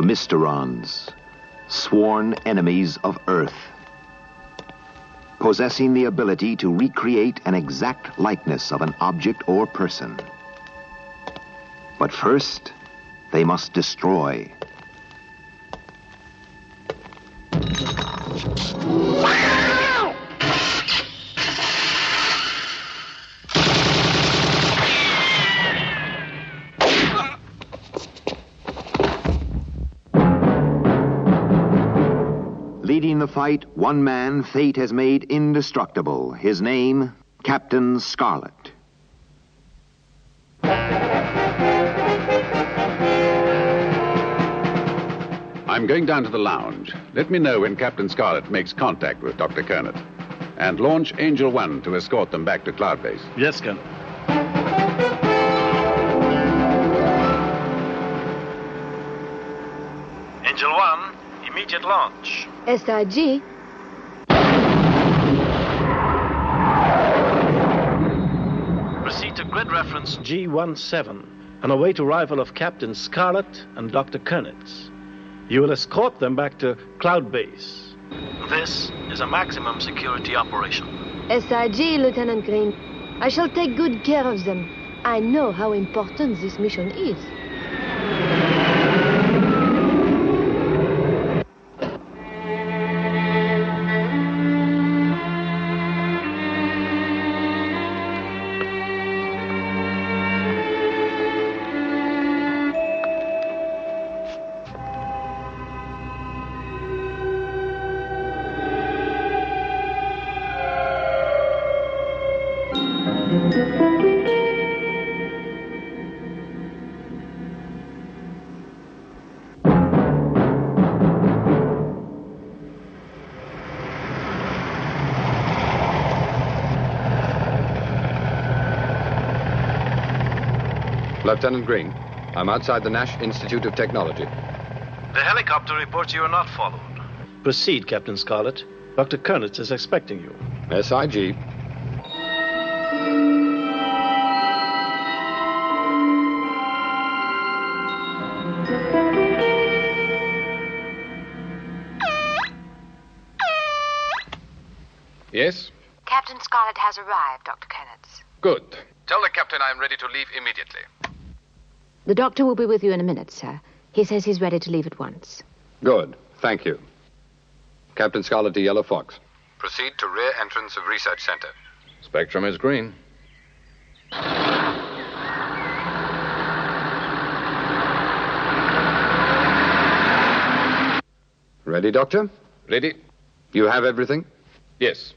The Mysterons, sworn enemies of Earth, possessing the ability to recreate an exact likeness of an object or person. But first, they must destroy. Leading the fight, one man fate has made indestructible. His name, Captain Scarlet. I'm going down to the lounge. Let me know when Captain Scarlet makes contact with Dr. Kernet. And launch Angel 1 to escort them back to Cloud Base. Yes, Colonel. Angel 1, immediate launch. SIG. Proceed to grid reference G17 and await arrival of Captain Scarlet and Dr. Kernet. You will escort them back to Cloud Base. This is a maximum security operation. SIG, Lieutenant Green. I shall take good care of them. I know how important this mission is. Lieutenant Green, I'm outside the Nash Institute of Technology. The helicopter reports you are not followed. Proceed, Captain Scarlet. Dr. Kernet is expecting you. SIG. Yes? Captain Scarlet has arrived, Dr. Kernet. Good. Tell the captain I'm ready to leave immediately. The doctor will be with you in a minute, sir. He says he's ready to leave at once. Good. Thank you. Captain Scarlet to Yellow Fox. Proceed to rear entrance of Research Center. Spectrum is green. Ready, Doctor? Ready? You have everything? Yes.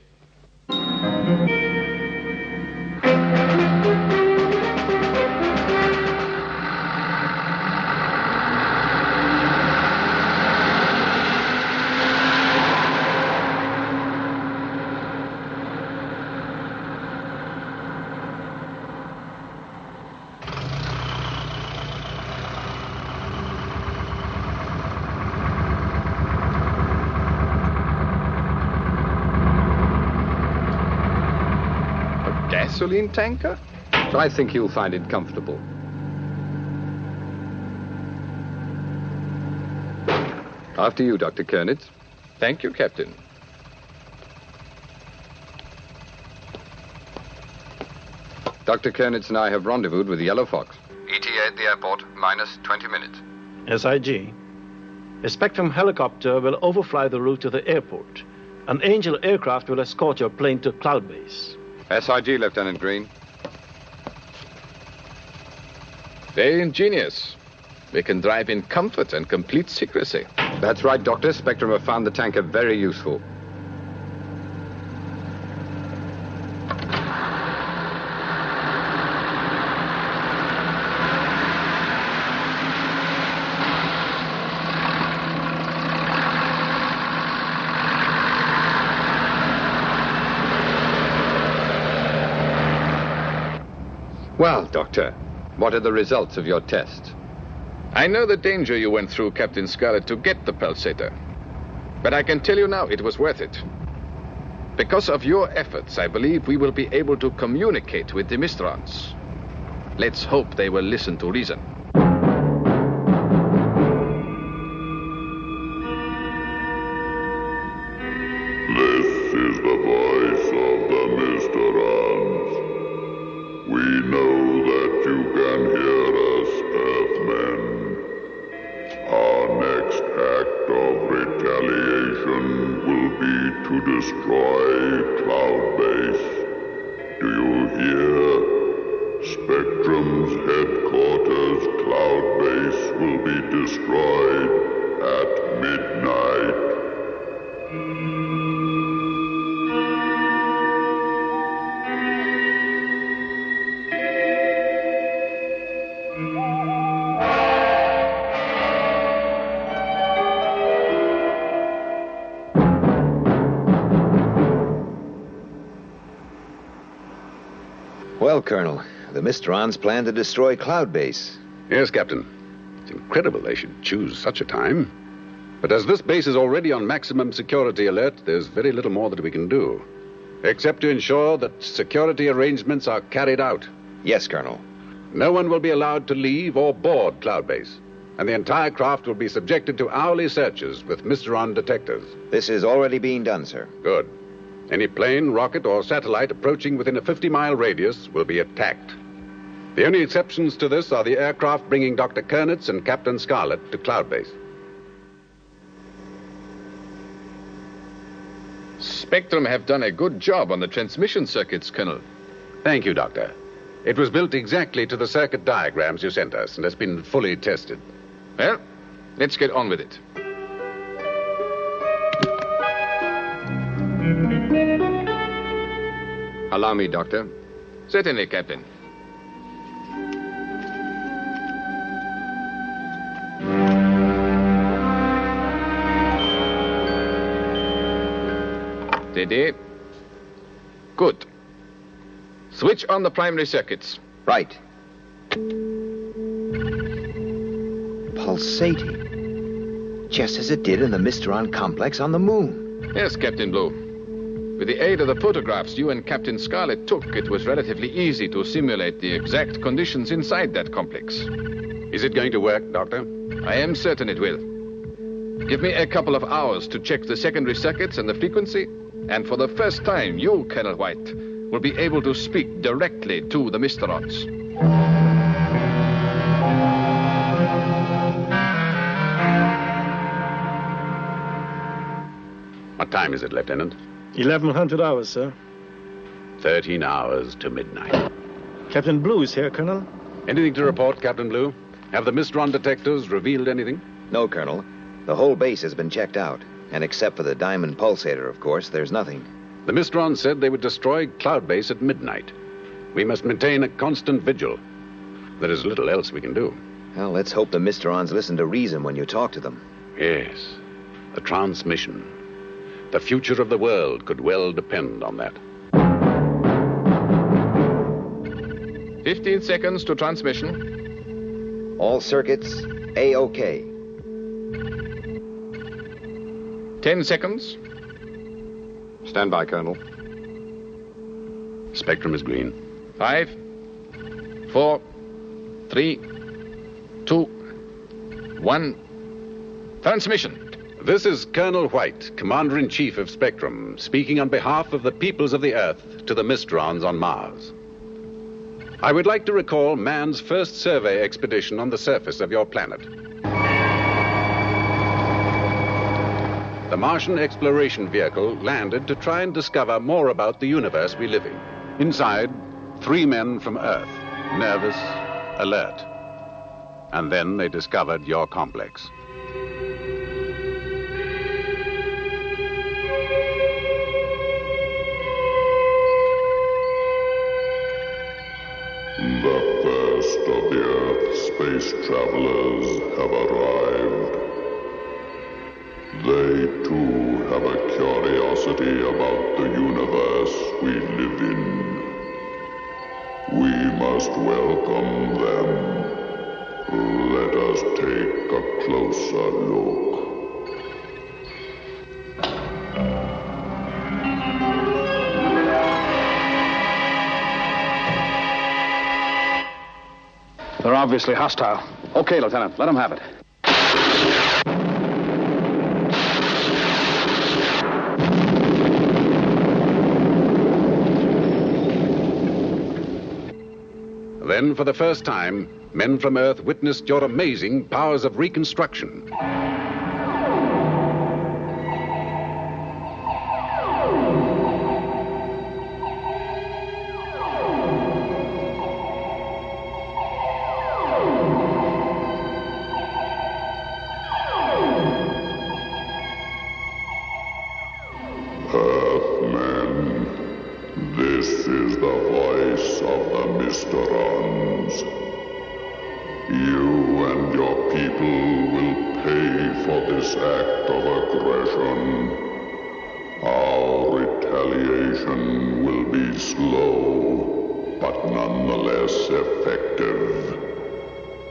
Gasoline tanker? I think you'll find it comfortable. After you, Dr. Kernet. Thank you, Captain. Dr. Kernet and I have rendezvoused with the Yellow Fox. ETA at the airport, minus 20 minutes. SIG. A Spectrum helicopter will overfly the route to the airport. An Angel aircraft will escort your plane to Cloud Base. SIG, Lieutenant Green. Very ingenious. We can drive in comfort and complete secrecy. That's right, Doctor. Spectrum have found the tanker very useful. Well, Doctor, what are the results of your test? I know the danger you went through, Captain Scarlet, to get the pulsator. But I can tell you now it was worth it. Because of your efforts, I believe we will be able to communicate with the Mysterons. Let's hope they will listen to reason. Mysterons. We know that you can hear us, Earthmen. Our next act of retaliation will be to destroy Cloud Base. Do you hear? Spectrum's headquarters, Cloud Base, will be destroyed at midnight. Well, Colonel, the Mysterons plan to destroy Cloud Base. Yes, Captain. It's incredible they should choose such a time. But as this base is already on maximum security alert, there's very little more that we can do, except to ensure that security arrangements are carried out. Yes, Colonel. No one will be allowed to leave or board Cloud Base, and the entire craft will be subjected to hourly searches with Mysteron detectors. This is already being done, sir. Good. Any plane, rocket, or satellite approaching within a 50-mile radius will be attacked. The only exceptions to this are the aircraft bringing Dr. Kernitz and Captain Scarlet to Cloud Base. Spectrum have done a good job on the transmission circuits, Colonel. Thank you, Doctor. It was built exactly to the circuit diagrams you sent us and has been fully tested. Well, let's get on with it. Allow me, Doctor. Certainly, Captain. Steady. Good. Switch on the primary circuits. Right. Pulsating. Just as it did in the Mysteron complex on the moon. Yes, Captain Blue. With the aid of the photographs you and Captain Scarlet took, it was relatively easy to simulate the exact conditions inside that complex. Is it going to work, Doctor? I am certain it will. Give me a couple of hours to check the secondary circuits and the frequency, and for the first time, you, Colonel White, will be able to speak directly to the Mysterons. What time is it, Lieutenant? 1100 hours, sir. 13 hours to midnight. Captain Blue is here, Colonel. Anything to report, Captain Blue? Have the Mysteron detectors revealed anything? No, Colonel. The whole base has been checked out. And except for the diamond pulsator, of course, there's nothing. The Mysterons said they would destroy Cloud Base at midnight. We must maintain a constant vigil. There is little else we can do. Well, let's hope the Mysterons listen to reason when you talk to them. Yes, the transmission. The future of the world could well depend on that. 15 seconds to transmission. All circuits, A-OK. 10 seconds. Stand by, Colonel. Spectrum is green. 5, 4, 3, 2, 1. Transmission. This is Colonel White, Commander-in-Chief of Spectrum, speaking on behalf of the peoples of the Earth to the Mysterons on Mars. I would like to recall man's first survey expedition on the surface of your planet. The Martian exploration vehicle landed to try and discover more about the universe we live in. Inside, 3 men from Earth, nervous, alert. And then they discovered your complex. The first of the Earth space travelers have arrived. They, too, have a curiosity about the universe we live in. We must welcome them. Let us take a closer look. They're obviously hostile. Okay, Lieutenant, let them have it. Then, for the first time, men from Earth witnessed your amazing powers of reconstruction. Earthmen, this is the voice of the Mysterons. You and your people will pay for this act of aggression. Our retaliation will be slow, but nonetheless effective.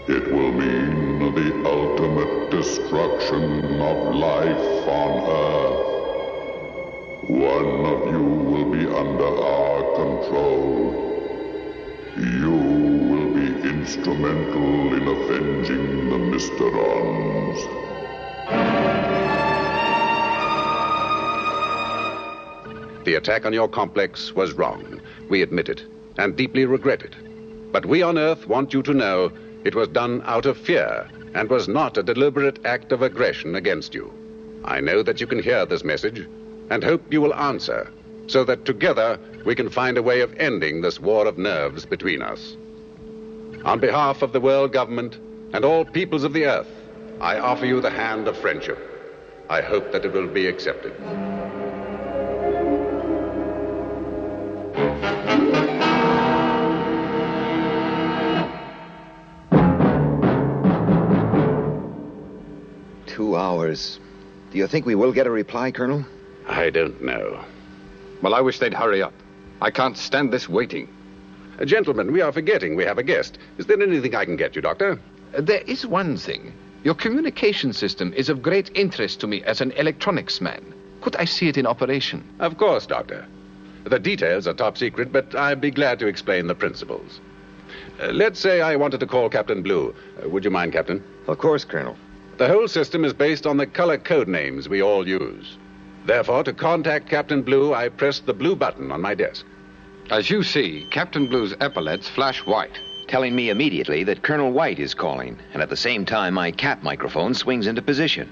It will mean the ultimate destruction of life on Earth. One of you will be under our control. You will be instrumental in avenging the Mysterons. The attack on your complex was wrong. We admit it, and deeply regret it. But we on Earth want you to know it was done out of fear and was not a deliberate act of aggression against you. I know that you can hear this message and hope you will answer, so that together we can find a way of ending this war of nerves between us. On behalf of the world government and all peoples of the Earth, I offer you the hand of friendship. I hope that it will be accepted. Two hours. Do you think we will get a reply, Colonel? I don't know. Well, I wish they'd hurry up. I can't stand this waiting. Gentlemen, we are forgetting we have a guest. Is there anything I can get you, Doctor? There is one thing. Your communication system is of great interest to me as an electronics man. Could I see it in operation? Of course, Doctor. The details are top secret, but I'd be glad to explain the principles. Let's say I wanted to call Captain Blue. Would you mind, Captain? Of course, Colonel. The whole system is based on the color code names we all use. Therefore, to contact Captain Blue, I press the blue button on my desk. As you see, Captain Blue's epaulets flash white. Telling me immediately that Colonel White is calling, and at the same time my cap microphone swings into position.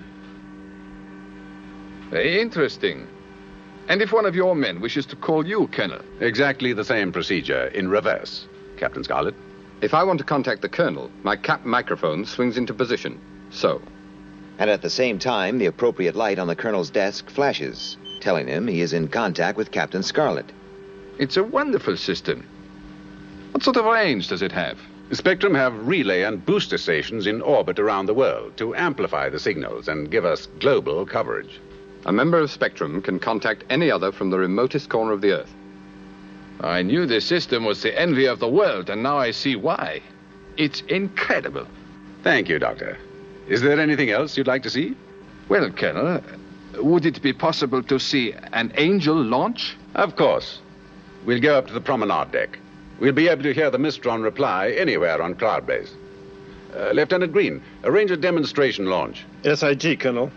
Very interesting. And if one of your men wishes to call you, Colonel? Exactly the same procedure, in reverse, Captain Scarlet. If I want to contact the Colonel, my cap microphone swings into position. So. And at the same time, the appropriate light on the Colonel's desk flashes, telling him he is in contact with Captain Scarlet. It's a wonderful system. What sort of range does it have? Spectrum have relay and booster stations in orbit around the world to amplify the signals and give us global coverage. A member of Spectrum can contact any other from the remotest corner of the Earth. I knew this system was the envy of the world, and now I see why. It's incredible. Thank you, Doctor. Is there anything else you'd like to see? Well, Colonel, would it be possible to see an Angel launch? Of course. We'll go up to the promenade deck. We'll be able to hear the Mysteron reply anywhere on Cloud Base. Lieutenant Green, arrange a demonstration launch. SIG, Colonel.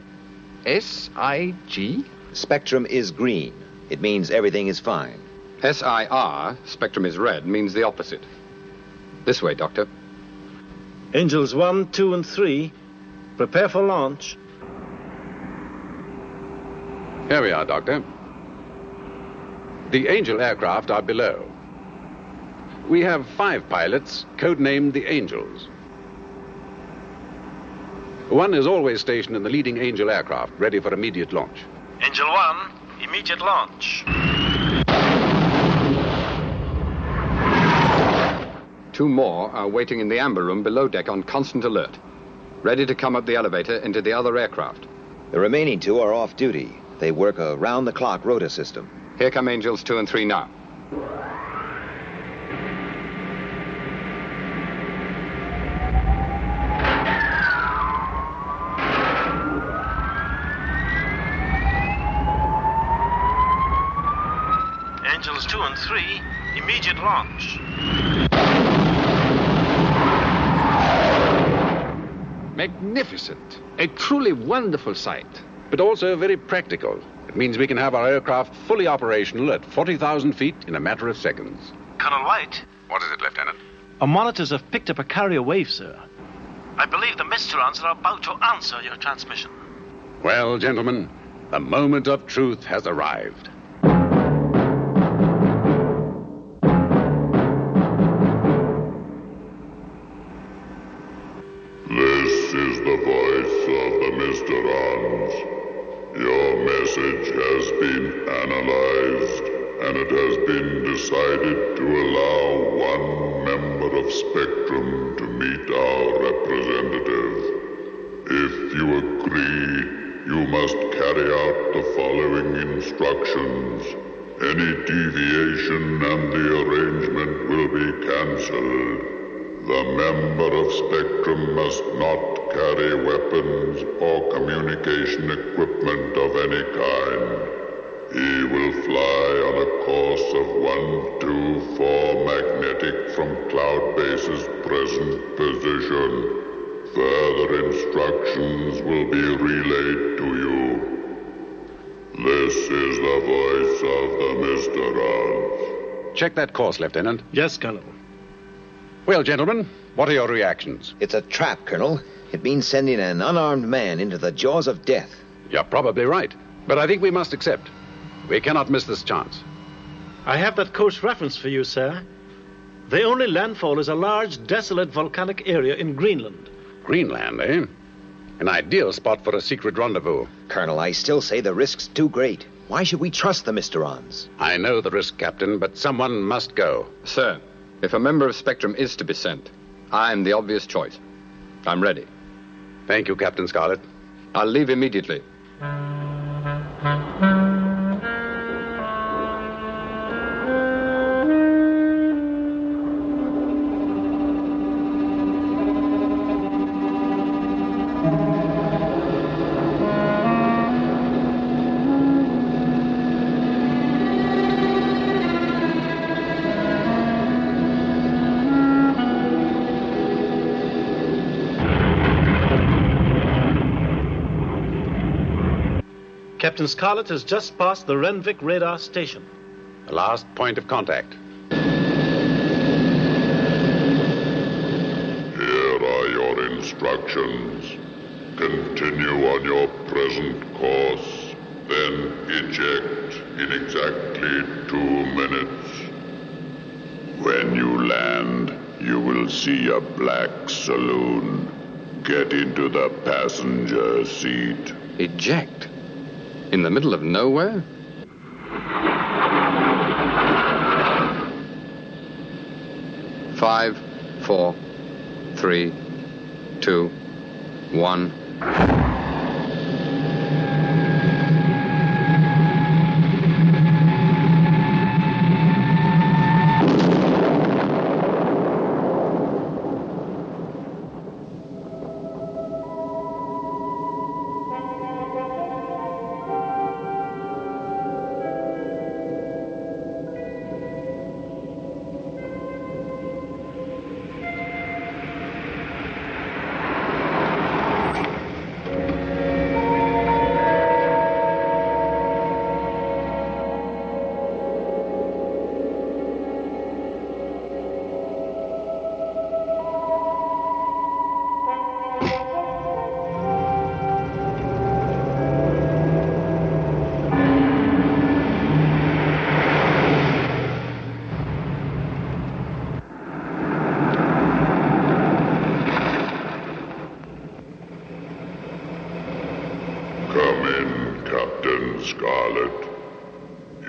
SIG? Spectrum is green. It means everything is fine. SIR, Spectrum is red, means the opposite. This way, Doctor. Angels 1, 2, and 3. Prepare for launch. Here we are, Doctor. The Angel aircraft are below. We have 5 pilots, codenamed the Angels. One is always stationed in the leading Angel aircraft, ready for immediate launch. Angel 1, immediate launch. 2 more are waiting in the amber room below deck on constant alert, ready to come up the elevator into the other aircraft. The remaining 2 are off duty. They work a round-the-clock rota system. Here come Angels 2 and 3 now. Angels 2 and 3, immediate launch. Magnificent. A truly wonderful sight. But also very practical. It means we can have our aircraft fully operational at 40,000 feet in a matter of seconds. Colonel White. What is it, Lieutenant? Our monitors have picked up a carrier wave, sir. I believe the Mysterons are about to answer your transmission. Well, gentlemen, the moment of truth has arrived. This is the voice of the Mysterons. Your message has been analyzed, and it has been decided to allow one member of Spectrum to meet our representative. If you agree, you must carry out the following instructions. Any deviation and the arrangement will be cancelled. The member of Spectrum must not carry weapons or communication equipment of any kind. He will fly on a course of 124 magnetic from Cloud Base's present position. Further instructions will be relayed to you. This is the voice of the Mysterons. Check that course, Lieutenant. Yes, Colonel. Well, gentlemen, what are your reactions? It's a trap, Colonel. It means sending an unarmed man into the jaws of death. You're probably right, but I think we must accept. We cannot miss this chance. I have that course reference for you, sir. The only landfall is a large, desolate volcanic area in Greenland. Greenland, eh? An ideal spot for a secret rendezvous. Colonel, I still say the risk's too great. Why should we trust the Mysterons? I know the risk, Captain, but someone must go. Sir, if a member of Spectrum is to be sent, I'm the obvious choice. I'm ready. Thank you, Captain Scarlet. I'll leave immediately. Captain Scarlet has just passed the Renvik radar station. The last point of contact. Here are your instructions. Continue on your present course, then eject in exactly 2 minutes. When you land, you will see a black saloon. Get into the passenger seat. Eject? In the middle of nowhere? Five, 4, 3, 2, 1. Come in, Captain Scarlet.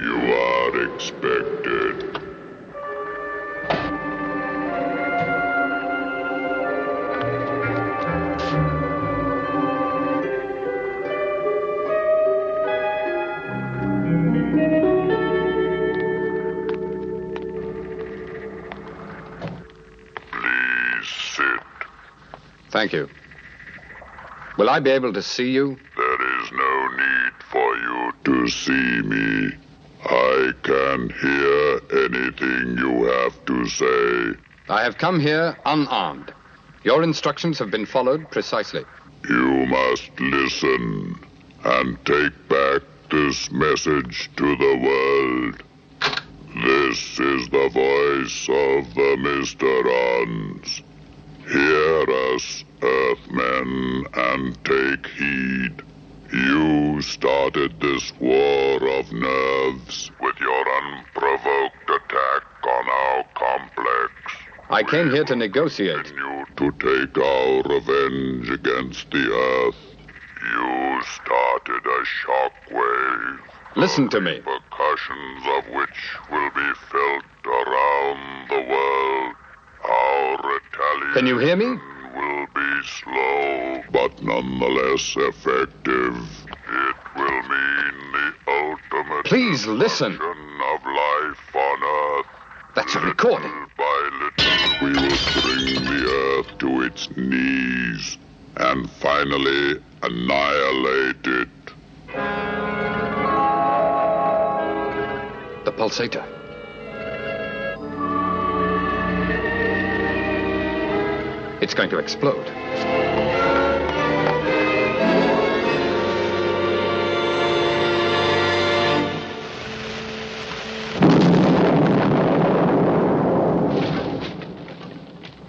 You are expected. Please sit. Thank you. Will I be able to see you? There is no need for you to see me. I can hear anything you have to say. I have come here unarmed. Your instructions have been followed precisely. You must listen and take back this message to the world. This is the voice of the Mysterons. Hear us, Earthmen, and take heed. You started this war of nerves with your unprovoked attack on our complex. I came here to negotiate. Continue to take our revenge against the Earth. You started a shockwave. Listen to me. Repercussions of which will be felt around the world. Our retaliation Can you hear me? will be slow, but nonetheless effective. It will mean the ultimate Please listen. destruction of life on Earth. That's a recording. Little by little, we will bring the Earth to its knees and finally annihilate it. The pulsator. It's going to explode.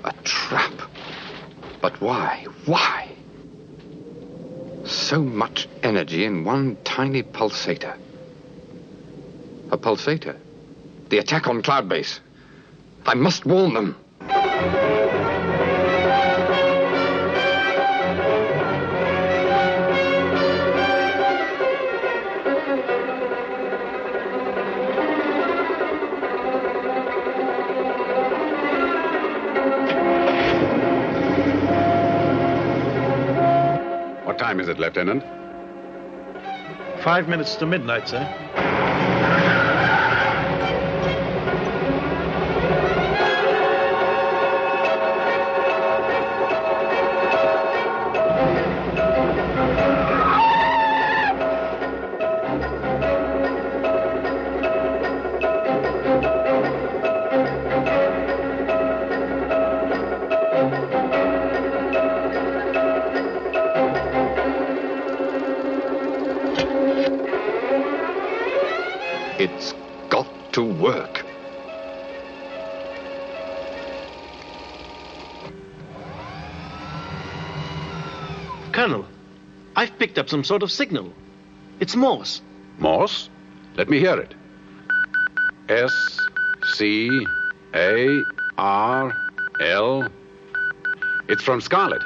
A trap. But why? Why? So much energy in one tiny pulsator. A pulsator? The attack on Cloud Base. I must warn them. What time is it, Lieutenant? 5 minutes to midnight, sir. It's got to work. Colonel, I've picked up some sort of signal. It's Morse. Morse? Let me hear it. S-C-A-R-L. It's from Scarlet.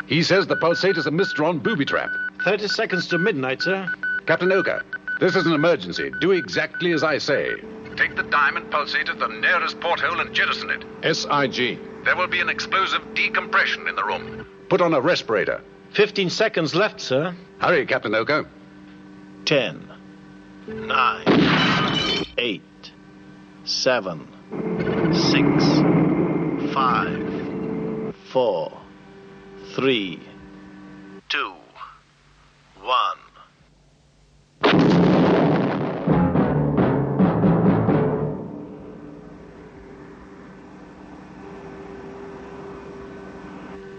He says the pulsator's a Mysteron booby trap. 30 seconds to midnight, sir. Captain Oka, this is an emergency. Do exactly as I say. Take the diamond pulsator to the nearest porthole and jettison it. SIG. There will be an explosive decompression in the room. Put on a respirator. 15 seconds left, sir. Hurry, Captain Oka. 10, 9, 8, 7, 6, 5, 4, 3, 2, 1.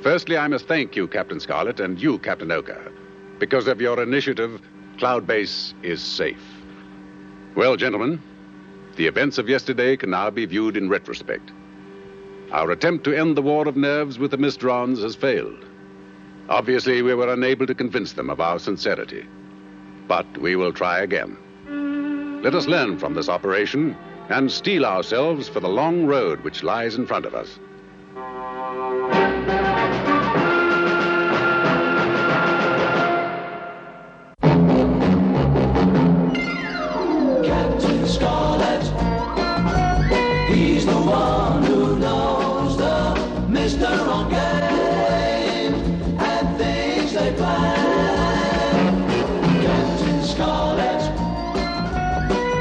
Firstly, I must thank you, Captain Scarlet, and you, Captain Oka. Because of your initiative, Cloud Base is safe. Well, gentlemen, the events of yesterday can now be viewed in retrospect. Our attempt to end the war of nerves with the Mysterons has failed. Obviously, we were unable to convince them of our sincerity. But we will try again. Let us learn from this operation and steel ourselves for the long road which lies in front of us. Captain Scarlet, he's the one who knows the Mysteron game and things they plan. Captain Scarlet,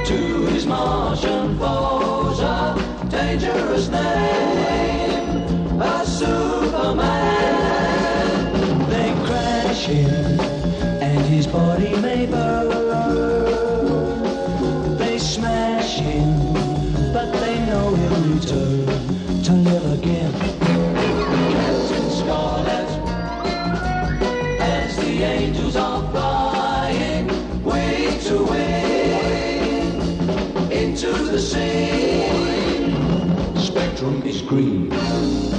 to his Martian foes a dangerous name, a Superman. They crash him and his body may burn. Smash him, but they know he'll return to live again. Captain Scarlet, as the angels are flying wing to wing. the same. Spectrum is green.